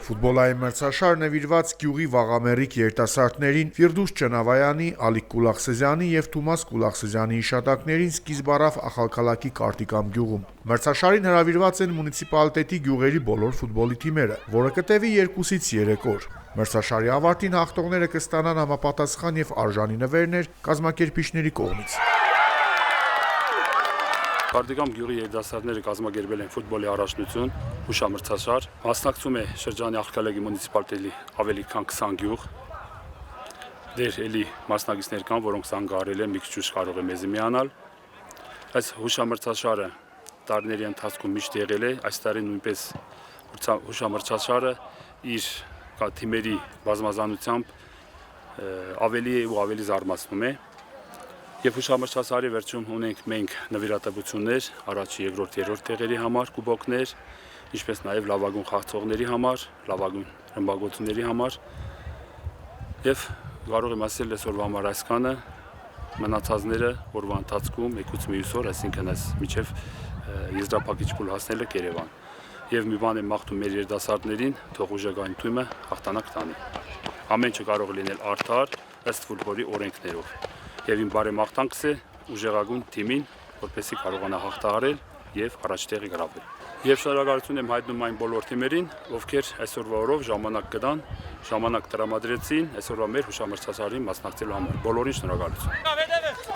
Ֆուտբոլային մրցաշար նվիրված գյուղի վաղամերիկ երիտասարդներին Ֆիրդուս Ճնավայանի, Ալիկ Կուլախսեզյանի և Թումաս Կուլախսեզյանի հիշատակներին սկիզբ առավ Ախալքալաքի Կարտիկամ գյուղում։ Մրցաշարին հրավիրված են մունիցիպալիտետի գյուղերի բոլոր ֆուտբոլի թիմերը, որը կտևի 2-ից 3 օր։ Մրցաշարի ավարտին հաղթողները կստանան համապատասխան և արժանի նվերներ կազմակերպիչների կողմից։ Կարտիկամ գյուղի երիտասարդները կազմակերպել են ֆուտբոլի առաջնություն, հուշամրցաշար, մասնակցում է շրջանի Ախալքալաքի մունիցիպալիտետի ավելի քան 20 գյուղ։ Դեր էլի մասնակիցներ կան, որոնք զանգահարել են, մի քիչ ուշ կարող է մեզ միանալ։ Այս հուշամրցաշարը տարիների ընթացքում միշտ եղել է, այս տարի նույնպես հուշամրցաշարը իր թիմերի բազմազանությամբ ավելի ու ավելի զարմացնում է։ Եվ հուշամրցաշարի վերջում ունենք մենք նվիրատվություններ առաջի, երկրորդ, երրորդ տեղերի համար, կուպոկներ, ինչպես նաև լավագույն խաղացողների համար, լավագույն ռմբակոծությունների համար։ Եվ կարող եմ ասել այսօրվա համար այսքանը, մնացածները օրվա ընթացքում 2-ից մյուս օր, այսինքն այս մինչև եզրափակիչ փուլ հասնելը Երևան։ Եվ մի բան եմ մաղթում մեր երիտասարդներին, թող ուժեղային թիմը հաղթանակ տանի։ Ամեն ինչ կարող է լինել արդար, ըստ ֆուտբոլի օրենքներով։ Եվ իմ բարեմաղթանքս է ուժեղագույն թիմին, որպեսզի կարողանա հաղթահարել եւ առաջ տեղը գրավել։ Եվ շնորհակալություն եմ հայտնում այն բոլոր թիմերին, ովքեր այսօրվա օրով ժամանակ կդան, ժամանակ տրամադրեցին այսօրվա մեր հուշամրցաշարին մասնակցելու համար։ Բոլորին շնորհակալություն։